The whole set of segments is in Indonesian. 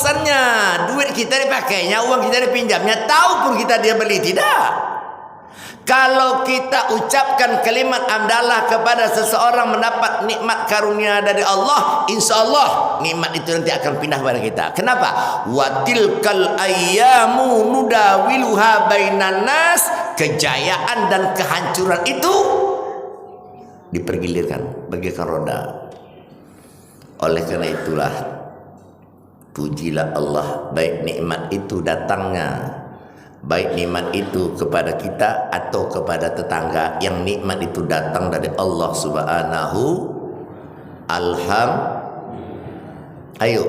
alasannya. Duit kita dipakainya, uang kita dipinjamnya, tahu pun kita dia beli, tidak. Kalau kita ucapkan kalimat hamdalah kepada seseorang mendapat nikmat karunia dari Allah, insya Allah nikmat itu nanti akan pindah kepada kita. Kenapa? Wa tilkal ayyamu nudawiluha bainan nas. Kejayaan dan kehancuran itu dipergilirkan bagaikan roda. Oleh karena itulah, pujilah Allah, baik nikmat itu datangnya, baik nikmat itu kepada kita atau kepada tetangga, yang nikmat itu datang dari Allah Subhanahu. Ayo,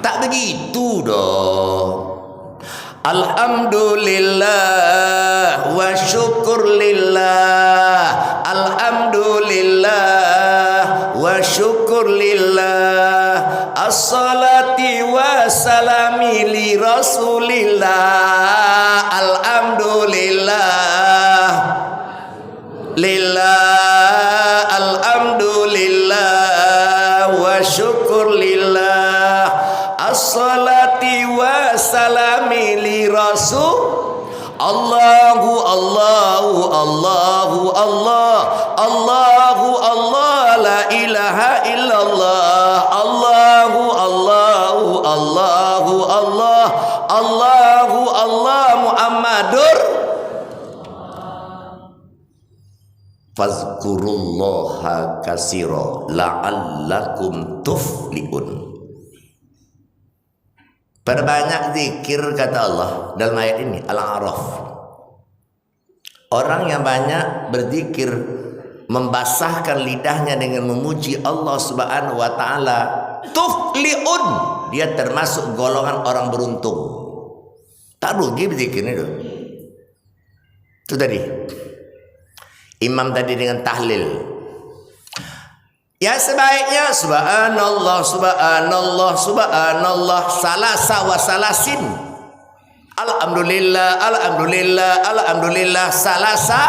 tak begitu dong. Alhamdulillah wa syukurlillah, alhamdulillah wa syukurlillah, as-salati wa salami li rasulillah, alhamdulillah lillah, alhamdulillah wa syukurlillah, as-salati wa salami li rasul. Allahu Allahu Allahu Allah, Allahu Allah, la ilaha illallah, Allahu Allahu Allahu Allah, Allahu Allah Muhammadur. Fazkurullaha katsira la'allakum tuflihun. Perbanyak zikir, kata Allah dalam ayat ini, Al-A'raf. Orang yang banyak berzikir, membasahkan lidahnya dengan memuji Allah Subhanahu wa taala, tuflihun, dia termasuk golongan orang beruntung. Tak rugi berzikir itu. Itu tadi. Imam tadi dengan tahlil. Ya sebaiknya subhanallah, subhanallah, subhanallah, salasa wa salasin. Alhamdulillah, alhamdulillah, alhamdulillah, salasa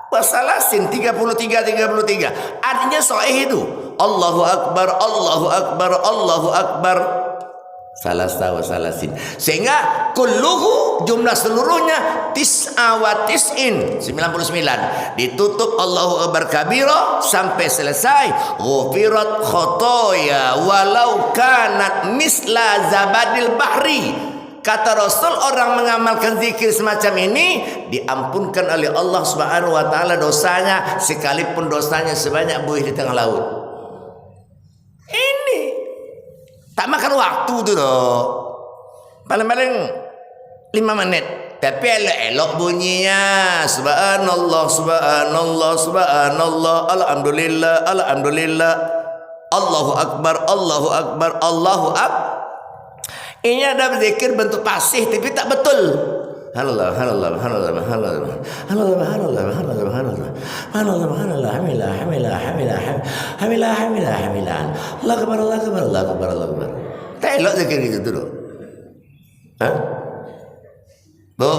wa salasin, 33. Artinya sahih itu. Allahu akbar, Allahu akbar, Allahu akbar, salasa wa salasin. Sehingga kulluhu, jumlah seluruhnya tis'a wa tis'in, 99. Ditutup Allahu akbar kabira sampai selesai. Ghufirat khotoya walau kanat misla zabadil bahri. Kata Rasul, orang mengamalkan zikir semacam ini diampunkan oleh Allah Subhanahu wa taala dosanya, sekalipun dosanya sebanyak buih di tengah laut. Ini tak makan waktu tu doh. Paling-paling 5 menit. Tapi elok-elok bunyinya. Subhanallah, subhanallah, subhanallah, alhamdulillah, alhamdulillah, Allahu akbar, Allahu akbar, Allahu akbar. Ini ada berzikir bentuk pasih tapi tak betul. Hallallah, hallallah, hallallah, hallallah, hallallah, hallallah, hallallah, hallallah, hallallah, hallallah, hamilah, hamilah, hamilah, hamilah, hamilah, hamilah, Allah akbar, Allah akbar, Allah akbar, Allah akbar. Tak elok zikir itu dulu. Hah? Bu,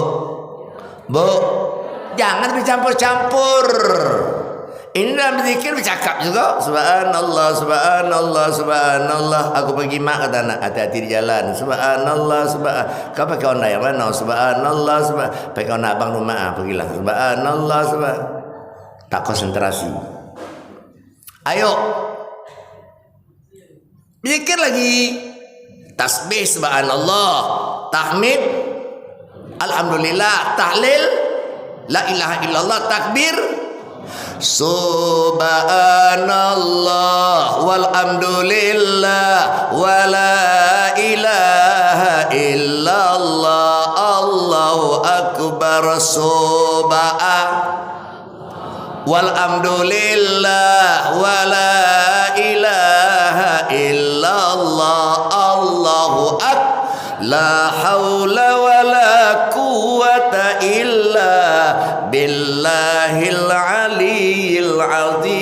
jangan bercampur-campur. Ini dalam zikir bercakap juga. Subhanallah, subhanallah, subhanallah. Aku pergi mak kata anak, hati-hati di jalan. Subhanallah, subhanallah. Kau pakai Honda yang mana? Subhanallah, subhanallah. Pakai Honda abang rumah, pergilah. Subhanallah, subhanallah. Tak konsentrasi. Ayo, zikir lagi. Tasbih subhanallah, tahmid alhamdulillah, tahlil la ilaha illallah, takbir subhanallah walhamdulillah wala ilaha illallah, Allahu akbar, walhamdulillah wala ilaha illallah, Allahu akbar, la haula wala quwwata illa billahil aliyil azim.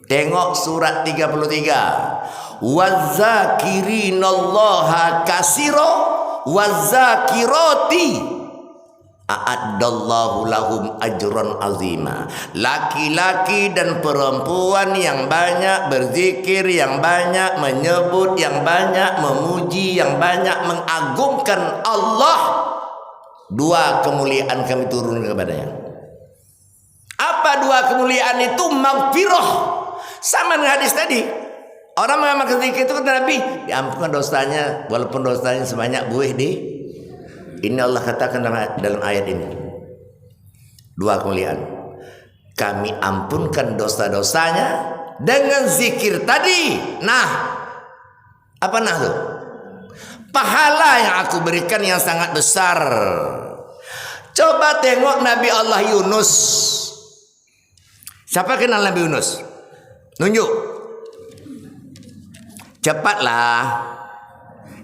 Tengok surat 33. Wazakirinallaha katsira wazakirati. a'addallahu lahum ajran azima. Laki-laki dan perempuan yang banyak berzikir, yang banyak menyebut, yang banyak memuji, yang banyak mengagungkan Allah, dua kemuliaan kami turun kepadanya. Apa dua kemuliaan itu? Maghfirah. Sama dengan hadis tadi. Orang mengamalkan zikir itu kata Nabi, diampunkan dosanya walaupun dosanya sebanyak buih di. Ini Allah katakan dalam ayat ini. Dua kemuliaan. Kami ampunkan dosa-dosanya dengan zikir tadi. Nah, apa nah tuh? Pahala yang aku berikan yang sangat besar. Coba tengok Nabi Allah Yunus. Siapa kenal Nabi Yunus? Nunjuk. Cepatlah.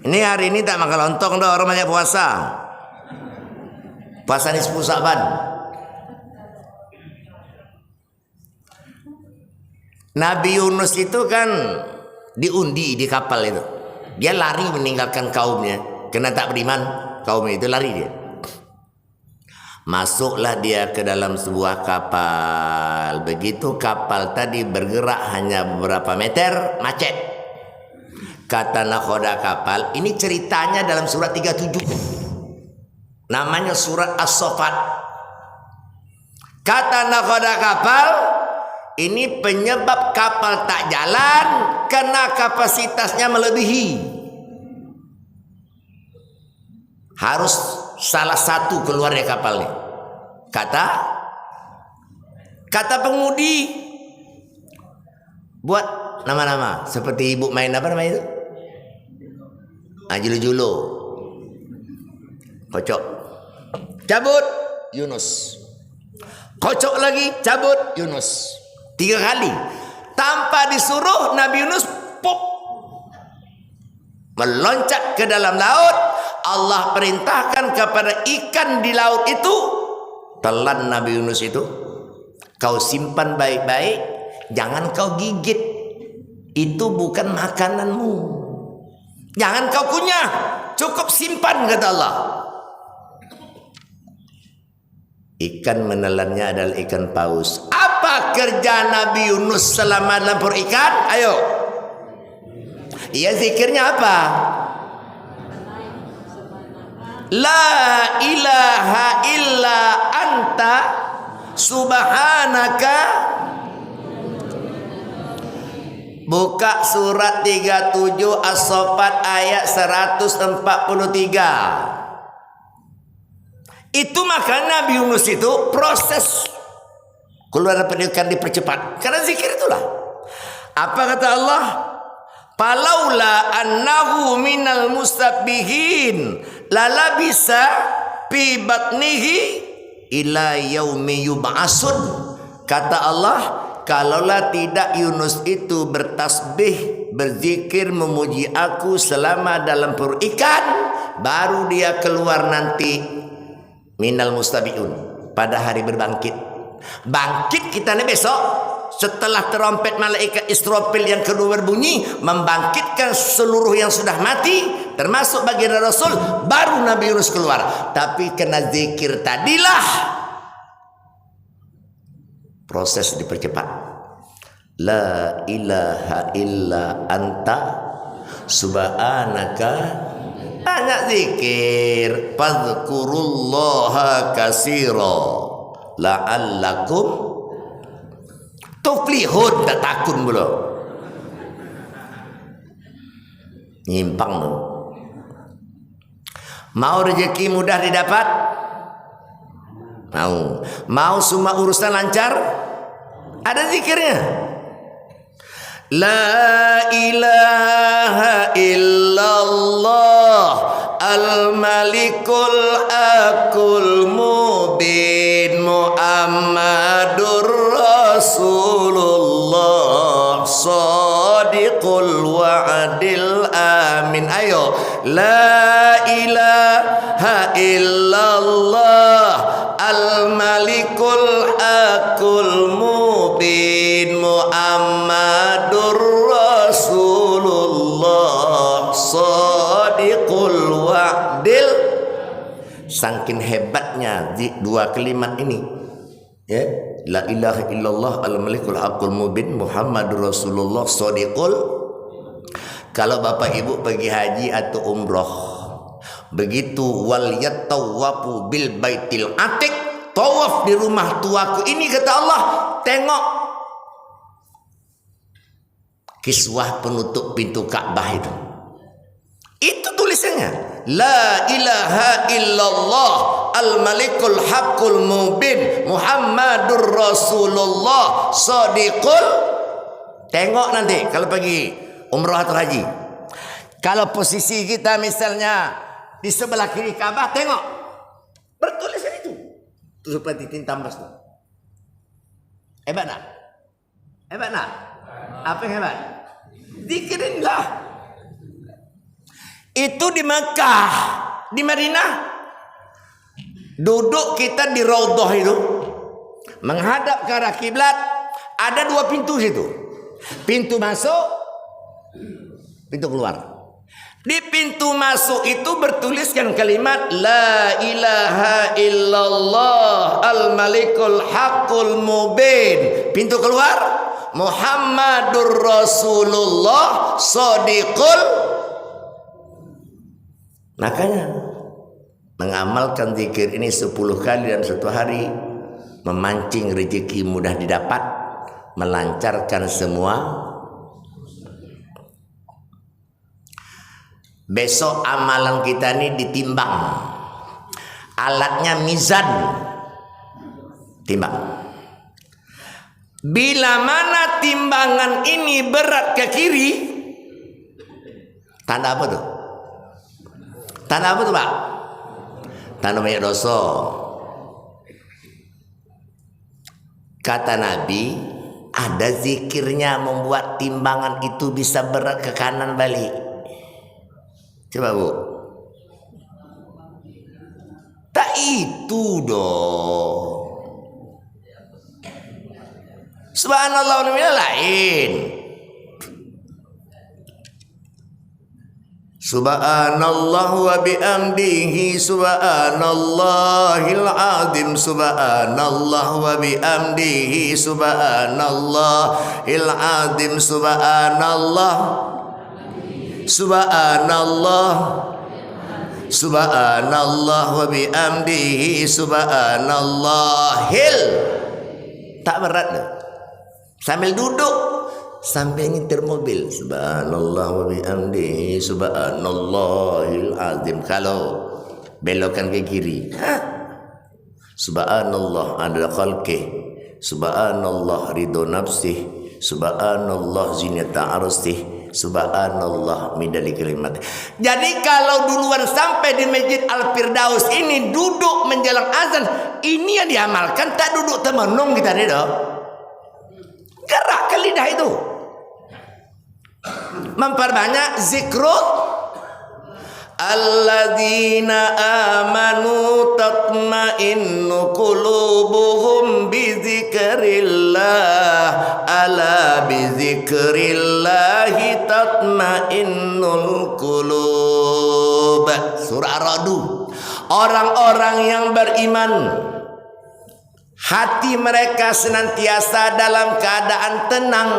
Ini hari ini tak makan lontong dah, orang banyak puasa. Puasa ni 10 Sa'ban. Nabi Yunus itu kan diundi di kapal itu. Dia lari meninggalkan kaumnya. Kena tak beriman, kaumnya itu lari dia. Masuklah dia ke dalam sebuah kapal. Begitu kapal tadi bergerak hanya beberapa meter, macet. Kata nakhoda kapal, ini ceritanya dalam surat 37. Namanya surat As-Saffat. Kata nakhoda kapal, ini penyebab kapal tak jalan karena kapasitasnya melebihi. Harus salah satu keluar dari kapalnya. Kata pengemudi, buat nama-nama seperti ibu main apa namanya itu? Julu-julu. Kocok. Cabut Yunus. Kocok lagi, cabut Yunus. 3 kali. Tanpa disuruh Nabi Yunus pop meloncat ke dalam laut. Allah perintahkan kepada ikan di laut itu, telan Nabi Yunus itu, kau simpan baik-baik, jangan kau gigit. Itu bukan makananmu. Jangan kau kunyah, cukup simpan, kata Allah. Ikan menelannya adalah ikan paus. Apa kerja Nabi Yunus selama dalam perut ikan? Ayo. Ia zikirnya apa? La ilaha illa anta subhanaka. Buka surat 37 As-Saffat ayat 143. Itu maka Nabi Yunus itu proses keluar dari pendidikan dipercepat karena zikir itulah. Apa kata Allah? Falaula annahu minal musabbihin lalabisa fi batnihi ila yaumi yub'asun. Kata Allah, kalaulah tidak Yunus itu bertasbih, berzikir, memuji aku selama dalam perut ikan, baru dia keluar nanti minal mustabiun pada hari berbangkit. Bangkit kita nih besok setelah terompet malaikat Israfil yang kedua berbunyi, membangkitkan seluruh yang sudah mati termasuk baginda Rasul, baru Nabi Yunus keluar. Tapi kena zikir tadilah proses dipercepat. La ilaha illa anta subhanaka. Banyak zikir. Fadhkurullaha katsira la'allakum tuflihun. Tak takun belum. Nyimpang belum. Mau rezeki mudah didapat? Mau semua urusan lancar? Ada zikirnya. La ilaha illallah al-malikul akul mubin Muhammadur Rasulullah sadiqul wa'adil amin. Ayo. La ilaha illallah al-malikul akul mubin Muhammadur Rasulullah sadiqul wa'dil. Saking hebatnya dua kalimat ini, ya, la ilaha illallah al-malikul haqqul mubin Muhammadur Rasulullah shadiqul. Kalau bapak ibu pergi haji atau umroh, begitu wal yatawafu bil baitil atiq, tawaf di rumah tuaku ini, kata Allah, tengok kiswah penutup pintu Ka'bah itu tulisannya la ilaha illallah al-malikul haqqul mubin Muhammadur Rasulullah shadiqul. Tengok nanti kalau pergi umrah atau haji, kalau posisi kita misalnya di sebelah kiri Ka'bah, tengok bertulisan itu seperti tinta emas tuh. Hebat tak? Hebat tak? Apa yang hebat? Zikirinlah. Itu di Mekah, di Madinah. Duduk kita di Raudhah itu, menghadap ke arah kiblat. Ada dua pintu situ. Pintu masuk, pintu keluar. Di pintu masuk itu bertuliskan kalimat la ilaha illallah al-malikul haqqul mubin. Pintu keluar Muhammadur Rasulullah shadiqul. Makanya mengamalkan zikir ini 10 kali dalam satu hari, memancing rezeki mudah didapat, melancarkan semua. Besok amalan kita ini ditimbang, alatnya mizan, timbang. Bila mana timbangan ini berat ke kiri, tanda apa tuh? Tanda apa tuh Pak? Tanda banyak dosa. Kata Nabi, ada zikirnya membuat timbangan itu bisa berat ke kanan balik. Coba Bu. Tak itu dong. Subhanallah namanya lain. Subhanallah wa bihamdihi subhanallahil azim. Subhanallah wa bihamdihi subhanallahil azim. Subhanallah, subhanallah, subhanallah wa bihamdihi subhanallahil. Tak berat loh. Sambil duduk, sambil nyetir mobil, subhanallah wa bihamdihi subhanallahil azim. Kalau belokkan ke kiri, subhanallah ada khalqih, subhanallah ridho nafsih, subhanallah zinata arstih, subhanallah midali kalimat. Jadi kalau duluan sampai di Masjid Al-Firdaus ini duduk menjelang azan, ini yang diamalkan, tak duduk temenung kita nih dong. Gerak ke lidah itu, memperbanyak zikrul. Alladzina amanu tatma'innu qulubuhum bizikrillah, ala bizikrillahi tatma'innul qulub. Surah Ar-Ra'd. Orang-orang yang beriman, hati mereka senantiasa dalam keadaan tenang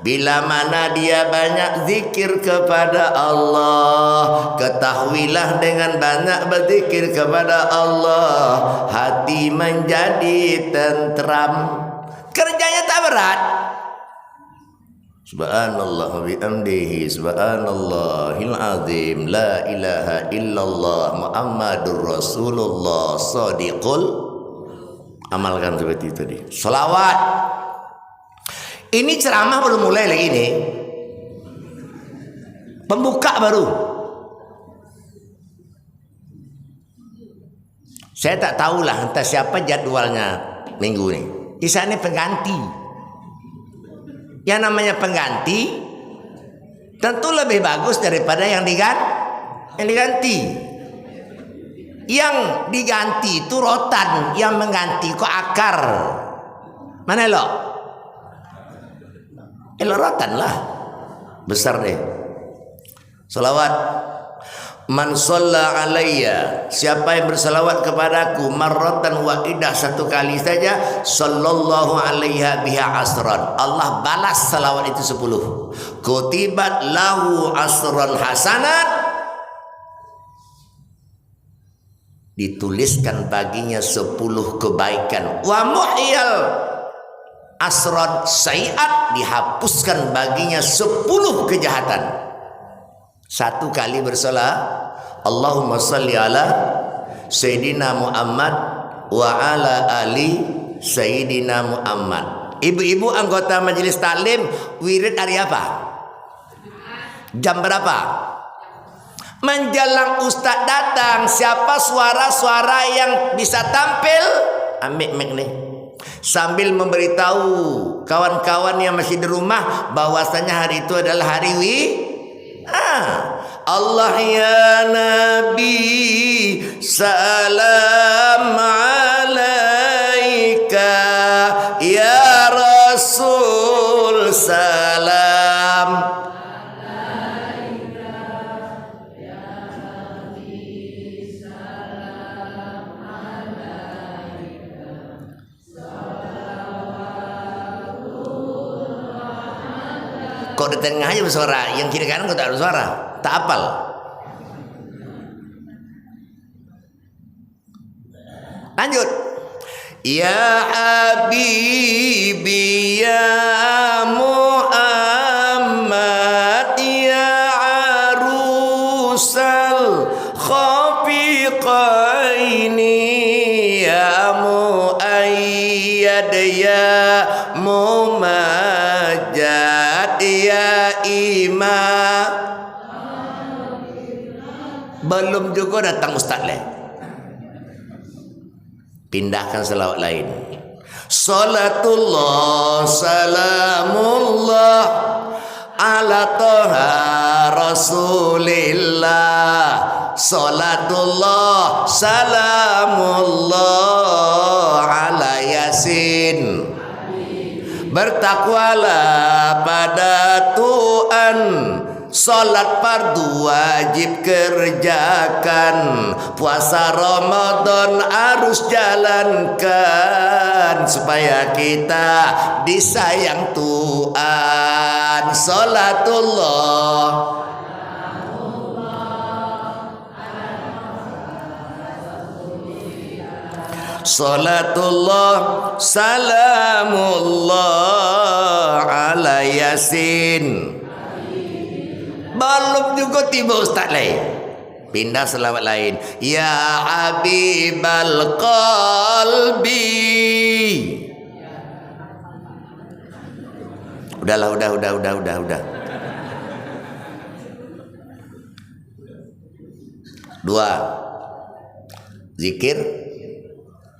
bila mana dia banyak zikir kepada Allah. Ketahuilah dengan banyak berzikir kepada Allah, hati menjadi tentram. Kerjanya tak berat. Subhanallah wa bihamdihi subhanallahil azim. La ilaha illallah Muhammadur Rasulullah shadiqul. Amalkan seperti itu tadi. Salawat. Ini ceramah belum mulai lagi nih. Pembuka baru. Saya tak tahulah entah siapa jadwalnya minggu ini. Di sana pengganti. Yang namanya pengganti tentu lebih bagus daripada yang diganti. Yang diganti itu rotan, yang mengganti kok akar. Mana elok? Elok rotan lah. Besar deh. Salawat. Man shalla alayya, siapa yang bersalawat kepadaku marratan wahidah, satu kali saja, sallallahu alaiha biha asran, Allah balas salawat itu 10. Kutibat lahu asran hasanat, dituliskan baginya 10 kebaikan. Wa muhyal asran sayiat, dihapuskan baginya 10 kejahatan. Satu kali bersalah, Allahumma salli ala Sayyidina Muhammad wa ala ali Sayyidina Muhammad. Ibu-ibu anggota majelis taklim, wirid hari apa? Jam berapa? Menjelang ustaz datang, siapa suara-suara yang bisa tampil? Ambil mic nih. Sambil memberitahu kawan-kawan yang masih di rumah bahwasanya hari itu adalah hari Allah ya Nabi salam alaika, ya Rasul salam alaika, ya Nabi salam alaika, salawatullah. Kok di tengah aja bersuara, yang kiri kanan kok tak bersuara? Tak apal. Lanjut. Ya Habibi ya Muhammad ya arusal khafiqaini ya muayyad ya mumajjad ya imam. Belum juga datang ustaz lain, pindahkan selawat lain. Salatullah salamullah ala toha rasulillah. Salatullah salamullah ala yasin. Bertakwalah pada Tuhan, salat fardu wajib kerjakan, puasa Ramadan harus jalankan supaya kita disayang Tuhan. Salatullah salatullah salamullah ala yasin. Belum juga tiba ustaz lain, pindah selawat lain. Ya Habibal Qalbi. Udahlah, udah. 2. Zikir,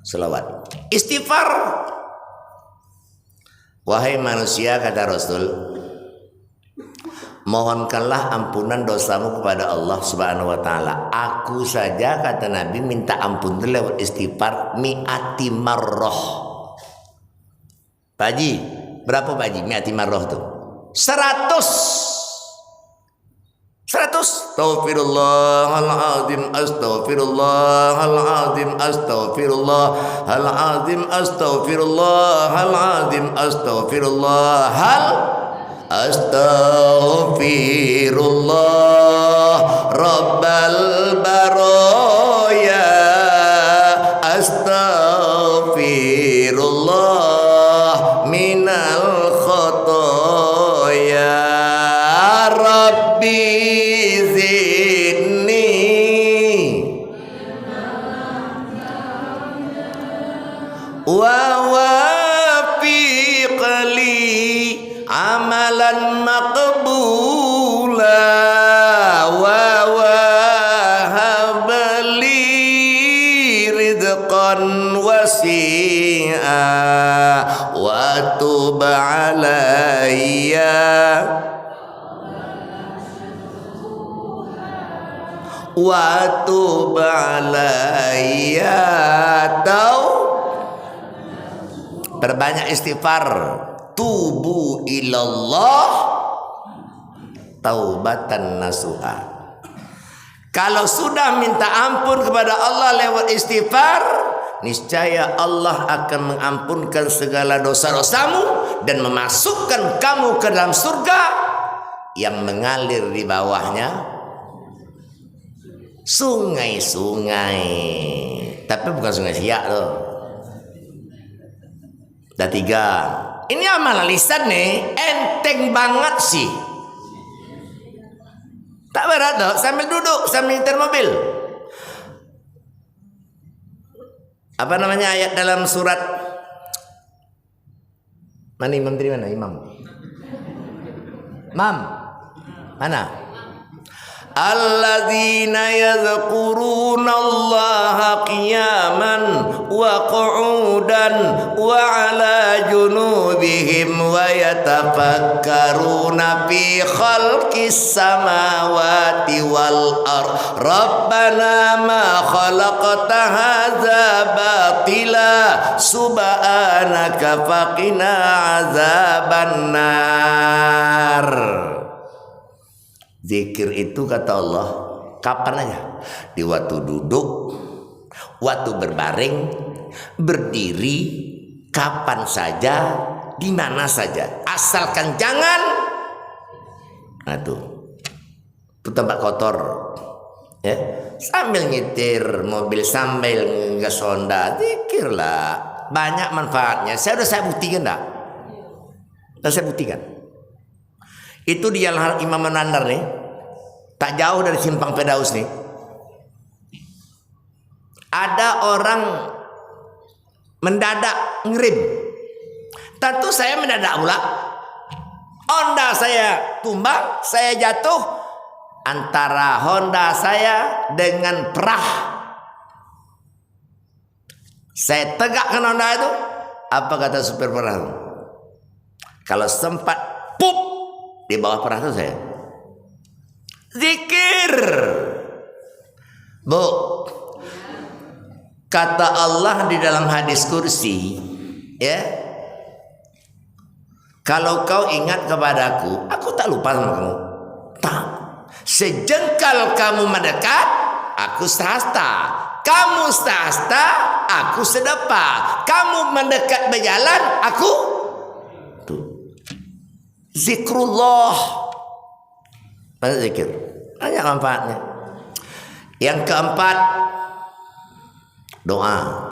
selawat, istighfar. Wahai manusia, kata Rasul, mohonkanlah ampunan dosamu kepada Allah Subhanahu wa taala. Aku saja, kata Nabi, minta ampun lewat istighfar mi'ati marrah. Pak Haji, berapa Pak Haji mi'ati marrah tuh? 100. Astaghfirullahaladzim, astaghfirullahaladzim, astaghfirullahaladzim, astaghfirullahaladzim, astaghfirullah rabbal baraya, astaghfirullah minal khotoya, rabbi zidni wa wafiqli amalan maqbula wa wahabli rizqan wasi'a wa tub alayya wa tub alayya. Perbanyak istighfar. Tubu ilallah taubatan nasuha. Kalau sudah minta ampun kepada Allah lewat istighfar, niscaya Allah akan mengampunkan segala dosa-dosamu dan memasukkan kamu ke dalam surga yang mengalir di bawahnya sungai-sungai. Tapi bukan sungai Siak loh. Dah 3. Ini amalan lisan nih, enteng banget sih. Tak berat loh, sambil duduk, sambil nyetir mobil. Apa namanya ayat dalam surat? Mana imam dari mana? Imam. Mana? Alladzina yadhkuruna Allaha qiyaman wa qu'udan wa ala junubihim wa yatafakkaruna fi khalqis samawati wal ard rabbana ma khalaqta hadza batila subhanaka faqina azabannar. Zikir itu kata Allah kapan aja, di waktu duduk, waktu berbaring, berdiri, kapan saja, di mana saja, asalkan jangan itu tempat kotor ya, sambil nyetir mobil, sambil ngegas Honda, zikirlah, banyak manfaatnya. Saya buktikan dah. Saya buktikan. Itu di Jalan Imam Menandar nih, tak jauh dari Simpang Firdaus nih, ada orang mendadak ngerem. Tentu saya mendadak pula. Honda saya tumbang, saya jatuh antara Honda saya dengan perah. Saya tegakkan Honda itu. Apa kata supir perah? Kalau sempat pup di bawah perah itu saya zikir. Bu, kata Allah di dalam hadis kursi ya, kalau kau ingat kepadaku, aku tak lupa sama kamu. Tak. Sejengkal kamu mendekat, aku sehasta. Kamu sehasta, aku sedepa. Kamu mendekat berjalan, aku tuh. Zikrullah. Banyak zikir. Banyak manfaatnya. Yang keempat, doa.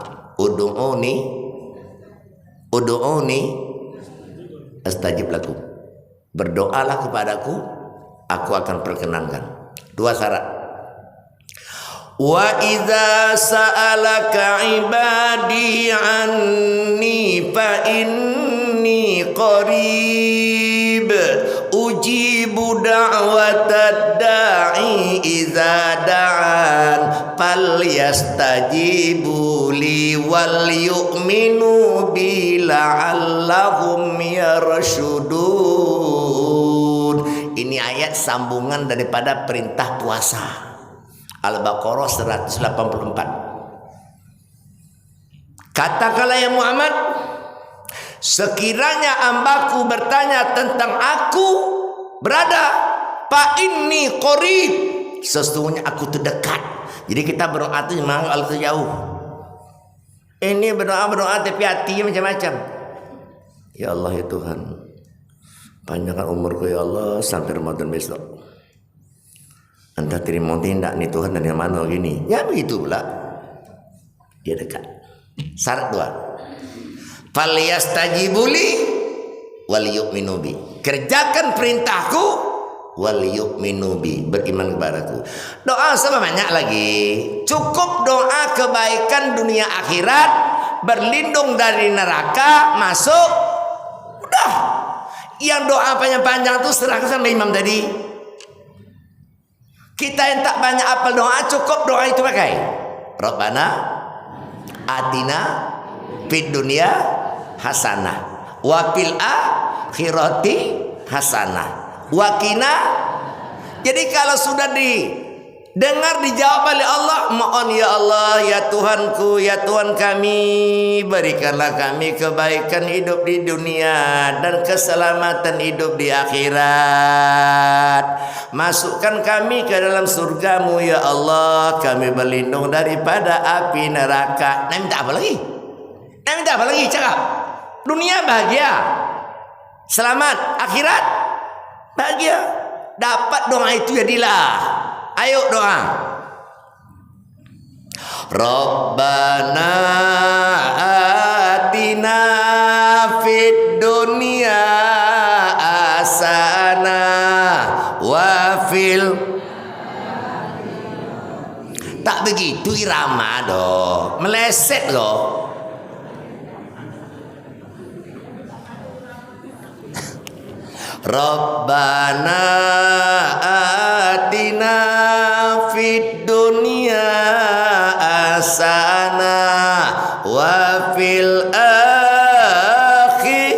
Ud'uni astajib lakum. Berdoalah kepadaku, aku akan perkenankan. 2 syarat. Wa idza sa'alaka ibadi anni fa inni qarib ujibu da'watad da'i idza da'an falyastajibu li wal yu'minu bi la'allahum yarshudun. Ini ayat sambungan daripada perintah puasa Al-Baqarah 184. Katakanlah ya Muhammad, sekiranya hambaku bertanya tentang aku berada, fa inni qarib, sesungguhnya aku terdekat. Jadi kita berdoa itu memang Allah itu jauh. Ini berdoa tapi hatinya macam-macam. Ya Allah ya Tuhan, panjangkan umurku ya Allah sampai Ramadan besok. Entah terima tindak nih Tuhan dari mana gini. Ya begitu pula. Dia dekat. Syarat 2. Falyastajibuli wal yu'minu bi. Kerjakan perintahku wal yu'minu bi, beriman kepadaku. Doa sama banyak lagi. Cukup doa kebaikan dunia akhirat, berlindung dari neraka, masuk. Udah. Yang doa panjang-panjang itu serahkan sama imam tadi. Kita yang tak banyak apal doa, cukup doa itu pakai. Rabbana atina fid dunya hasanah wa fil akhirati hasanah wa qina. Jadi kalau sudah Dengar dijawab oleh Allah, mohon ya Allah, ya Tuhanku, ya Tuhan kami, berikanlah kami kebaikan hidup di dunia dan keselamatan hidup di akhirat. Masukkan kami ke dalam surgamu ya Allah, kami berlindung daripada api neraka. Nah, minta apa lagi? Nah, minta apa lagi? Cakap. Dunia bahagia, selamat, akhirat bahagia. Dapat doa itu jadilah. Ayo doa. Rabbana atina fid dunya hasanah wa fil. Tak begitu irama doh, meleset loh. Rabbana atina fid dunya hasanah wa fil akhir.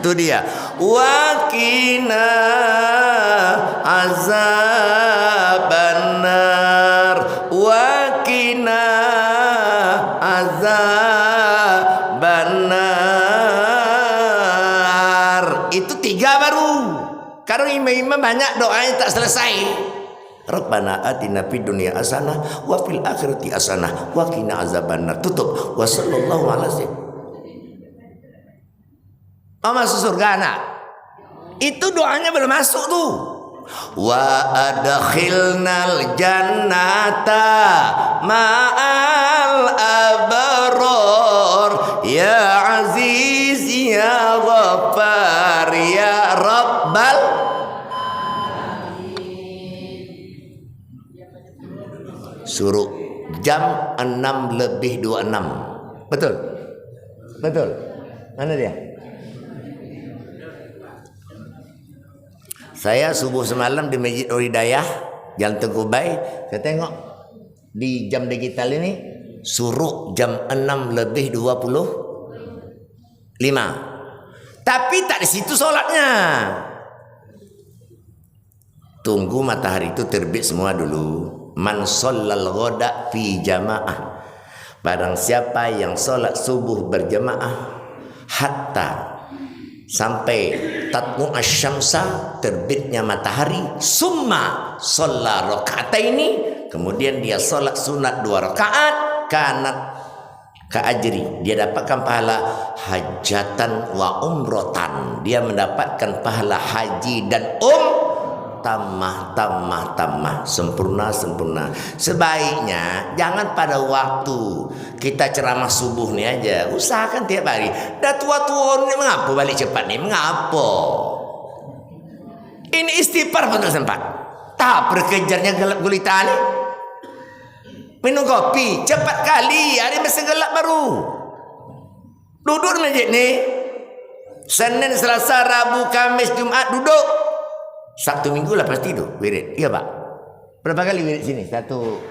Itu dia. Wa qina azabannar wa qina azabannar. Itu 3 baru. Karena imam-imam banyak doanya tak selesai. Rabbana atina fid dunya hasanah wa fil akhirati hasanah wa qina azabannar. Tutup. Wa sallallahu alaihi wasallam. Masuk surga anak. Itu doanya belum masuk tuh. Wa adkhilnal jannata ma'al abror ya aziz ya ghaffar ya rabbal. Suruh jam 6:26. Betul? Betul. Mana dia? Saya subuh semalam di Masjid Hidayah Jalan Tengkubai, saya tengok di jam digital ini suruh jam 6:25. Tapi tak di situ sholatnya. Tunggu matahari itu terbit semua dulu. Man shallal ghada fi jamaah. Barang siapa yang sholat subuh berjamaah hatta sampai tatlu asyamsa, terbitnya matahari, summa sholla rakaataini, kemudian dia sholat sunat 2 rakaat, kanat kaajri, dia dapatkan pahala hajatan wa umrotan, dia mendapatkan pahala haji dan tamah sempurna. Sebaiknya jangan pada waktu kita ceramah subuh nih aja, usahakan tiap hari. Dah tua-tua ni mengapa balik cepat nih? Mengapa? Ini istighfar pun tak sempat. Tak berkejarnya gelap gulita ni. Minum kopi cepat kali, hari masih gelap baru. Duduk di masjid ni Senin, Selasa, Rabu, Kamis, Jumaat duduk. Sabtu Minggu lah pasti tu wirid. Iya Pak. Berapa kali wirid sini? Satu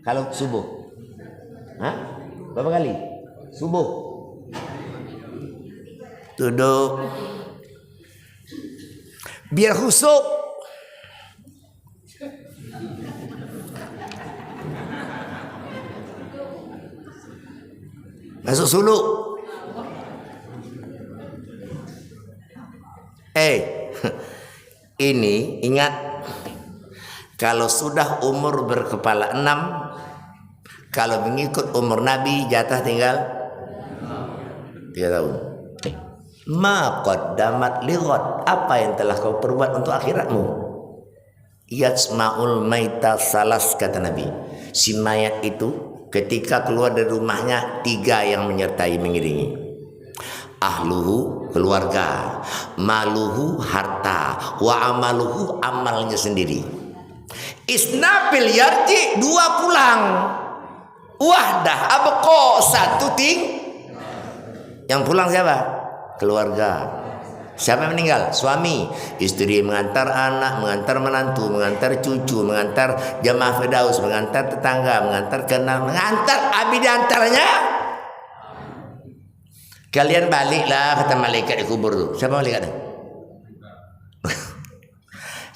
kalau subuh. Hah? Berapa kali? Subuh. Duduk. Biar khusuk. Masuk suluk. Ini ingat, kalau sudah umur berkepala 6, kalau mengikut umur Nabi jatah tinggal 3 tahun. Ma qaddamat lighad, apa yang telah kau perbuat untuk akhiratmu? Yasma'ul maita salas, kata Nabi. Si mayat itu ketika keluar dari rumahnya 3 yang menyertai mengiringi. Ahluhu, keluarga, maluhu, harta, wa amaluhu, amalnya sendiri. Isnafil yarji, 2 pulang. Wahdah abqa, 1 ting. Yang pulang siapa? Keluarga. Siapa yang meninggal? Suami. Istri mengantar anak, mengantar menantu, mengantar cucu, mengantar jamaah firdaus, mengantar tetangga, mengantar kenal, mengantar abi diantaranya. Kalian baliklah, kata malaikat di kubur tu. Siapa malaikat tu?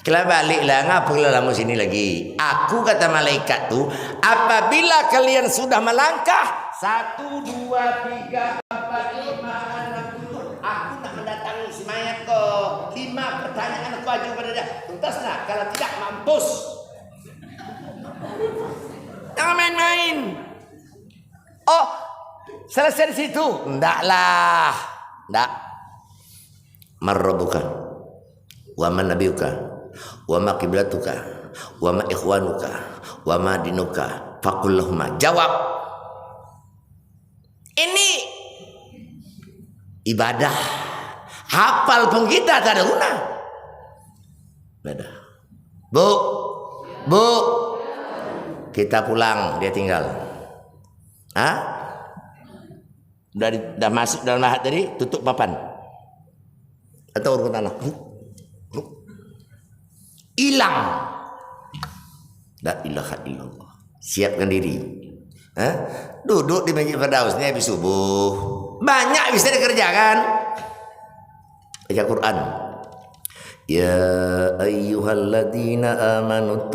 Kalau baliklah, ngapalah lama sini lagi. Aku kata malaikat tu, apabila kalian sudah melangkah 1, 2, 3, 4, 5, 6, 7, aku nak mendatangi si mayat kau. 5 pertanyaan aku ajukan pada dia. Tuntas nak? Kalau tidak, mampus. Jangan main-main. Oh, selesai di situ? Ndaklah. Ndak. Marrabuka wa man nabiyuka wa ma qiblatuka wa ma ikhwanuka wa ma dinuka faqul lahum. Jawab. Ini ibadah. Hafal pun kita tak ada guna. Beda. Bu, kita pulang, dia tinggal. Hah? Dah masuk dalam lahat tadi, tutup papan. Atau urut tanah. Hilang. La ilaha illallah. Siapkan diri. Duduk di Masjid Firdaus ni habis subuh. Banyak bisa dikerjakan. Baca Quran. Ya ayyuhalladzina amanu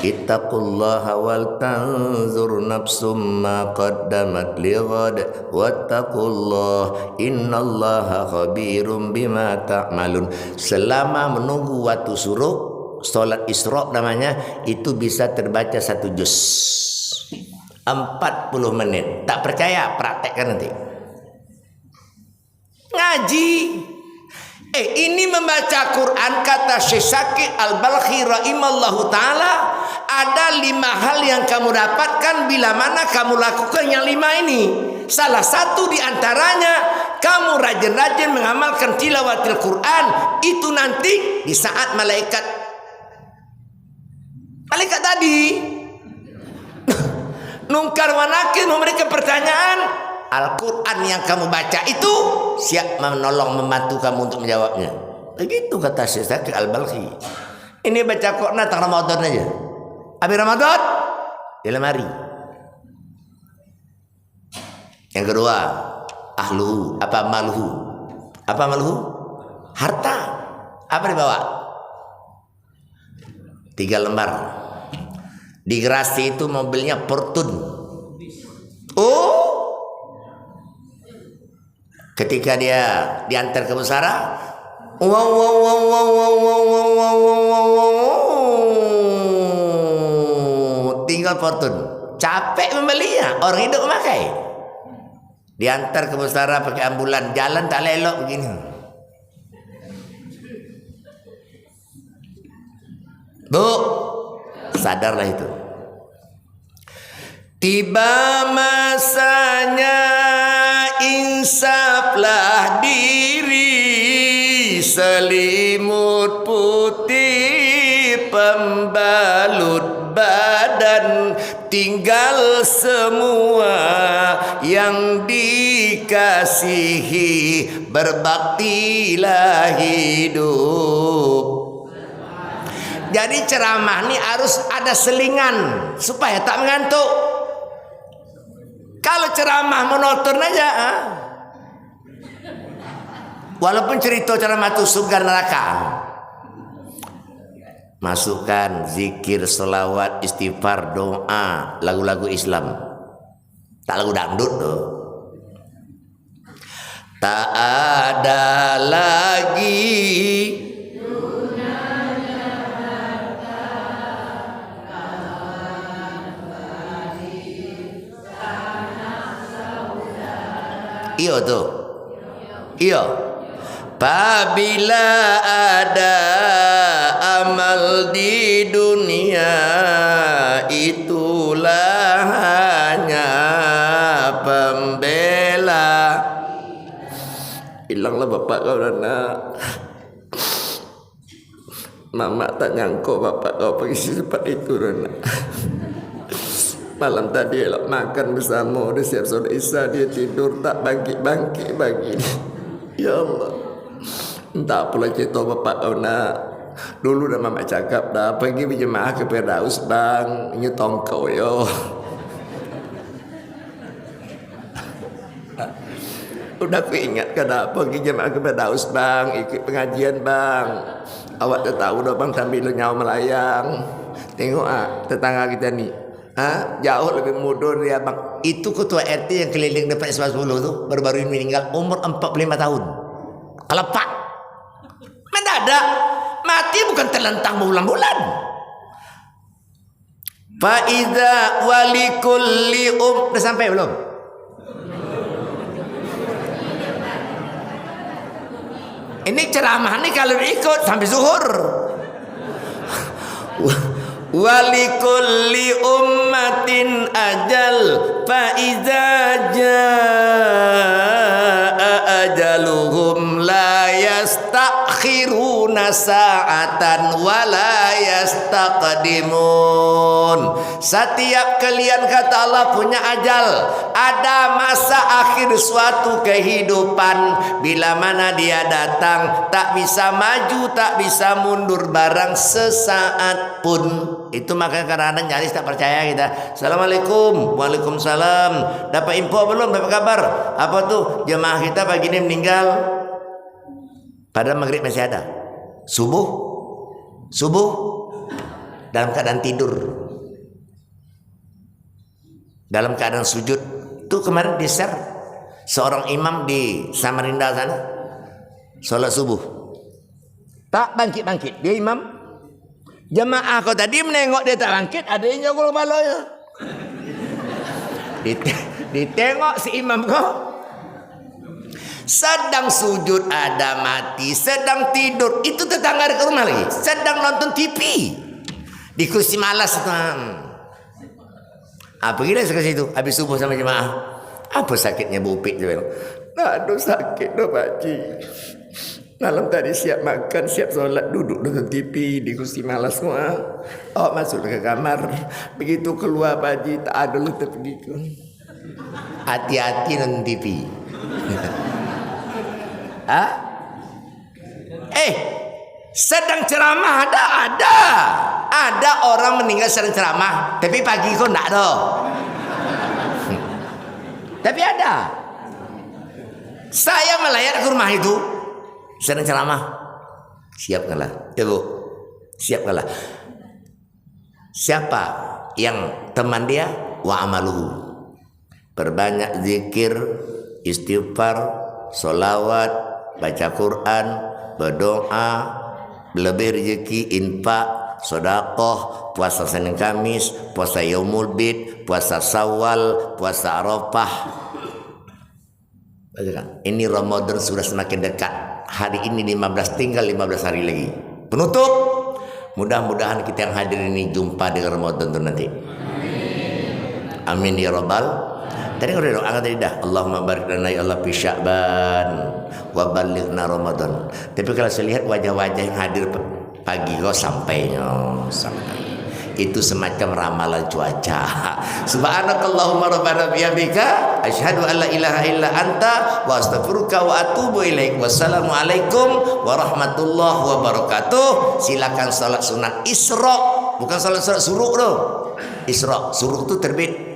ittaqullaha wal tanzur nafsum ma qaddamat lighad wattaqullaha innallaha khabirum bima ta'malun. Selama menunggu waktu suruh, solat Isra namanya, itu bisa terbaca 1 juz 40 menit. Tak percaya, praktekkan nanti. Ngaji. Ini membaca Quran, kata Syekh Syakir Al-Balkhi rahimallahu ta'ala, ada 5 hal yang kamu dapatkan bila mana kamu lakukan yang 5 ini. Salah satu di antaranya, kamu rajin-rajin mengamalkan tilawatil Quran. Itu nanti di saat malaikat tadi nungkar wa nakir memberikan pertanyaan, Al-Quran yang kamu baca itu siap menolong, membantu kamu untuk menjawabnya. Begitu kata Syekh Syakir Al-Balkhi. Ini baca Quran tentang Ramadan aja. Habis Ramadan di lemari. Yang kedua, ahluhu, apa maluhu? Apa maluhu? Harta. Apa dibawa? 3 lembar. Di garasi itu mobilnya Fortune. Oh, ketika dia diantar ke Busara, tinggal Fortune. Capek membelinya, orang hidup memakai. Diantar ke Busara pakai ambulan, jalan tak lelok begini. Bu, sadarlah itu. Tiba masanya insaflah diri, selimut putih pembalut badan, tinggal semua yang dikasihi, berbaktilah hidup. Jadi ceramah ini harus ada selingan supaya tak mengantuk. Kalau ceramah monoton aja, walaupun cerita ceramah itu surga neraka, masukkan zikir, selawat, istighfar, doa, lagu-lagu Islam, tak lagu dangdut tuh. Tak ada lagi iyo tuh, iyo. Apabila ada amal di dunia, itulah hanya pembela. Hilanglah bapak kau nak. Mama tak nyangkut bapak kau pergi secepat itu nak. Malam tadi elok makan bersama, udah siap solat Isya, dia tidur tak bangkit-bangkit pagi. Ya Allah, entah pula cerita bapak kau nak. Dulu dah mama cakap dah, pergi berjemaah ke Firdaus bang, nyetong kau yo. Udah aku ingat kenapa pergi jemaah ke Firdaus bang, ikut pengajian bang. Awak tak tahu dah bang sambil nyawa melayang. Tengok tetangga kita ni, jauh lebih muda dia bang. Itu ketua RT yang keliling depan SMA 10 tu baru-baru ini meninggal umur 45 tahun. Kelepak, mendadak, mati bukan terlentang berbulan-bulan. Faiza walikulli udah sampai belum? Ini ceramah nih kalau ikut sampai zuhur. Walikulli ummatin ajal faiza jaa ajaluhum la yastakhiruna sa'atan wa la yastaqdimun. Setiap kalian kata Allah punya ajal, ada masa akhir suatu kehidupan. Bila mana dia datang, tak bisa maju, tak bisa mundur barang sesaat pun. Itu makanya kadang-kadang nyaris tak percaya kita. Assalamualaikum. Waalaikumsalam. Dapat info belum? Dapat kabar? Apa tuh? Jemaah kita pagi ini meninggal. Padahal maghrib masih ada. Subuh dalam keadaan tidur, dalam keadaan sujud. Tuh kemarin di share seorang imam di Samarinda sana, sholat subuh tak bangkit. Dia imam. Jemaah kau tadi menengok dia tak bangkit, ada yang nyogol balanya. Ditengok si imam kau sedang sujud ada mati, sedang tidur. Itu tetangga ke rumah lagi, sedang nonton TV di kursi malas. Pergi dah ke situ habis subuh sama jemaah. Apa sakitnya bupik tu? Aduh sakit dah pakcik. Malam tadi siap makan, siap solat, duduk nonton TV di kursi malas semua. Masuk ke kamar. Begitu keluar pakcik tak ada lu pergi. Hati-hati nonton TV. Sedang ceramah ada orang meninggal sedang ceramah, tapi pagi kok enggak ada. Tapi ada. Saya melayat ke rumah itu sedang ceramah. Siapkanlah, ya Bu. Siapkanlah. Siapa yang teman dia? Wa amaluhu. Perbanyak zikir, istighfar, solawat, baca Quran, berdoa, lebih rezeki, infak, sedekah, puasa Senin Kamis, puasa Yaumul Bid, puasa Syawal, puasa Arafah. Ini Ramadan sudah semakin dekat. Hari ini 15, tinggal 15 hari lagi. Penutup. Mudah-mudahan kita yang hadir ini jumpa dengan Ramadan itu nanti. Amin ya rabbal. Tadi udah doa tadi dah. Allahumma barik lana ya Allah fi Sya'ban wa ballighna Ramadan. Tapi kalau saya lihat wajah-wajah yang hadir pagi kok sampai. Itu semacam ramalan cuaca. Subhanakallahumma rabbana bihamdika asyhadu an la ilaha illa anta wa astaghfiruka wa atubu ilaik. Wassalamualaikum warahmatullahi wabarakatuh. Silakan salat sunat Isra, bukan salat suruh loh. Isra, suruh itu terbit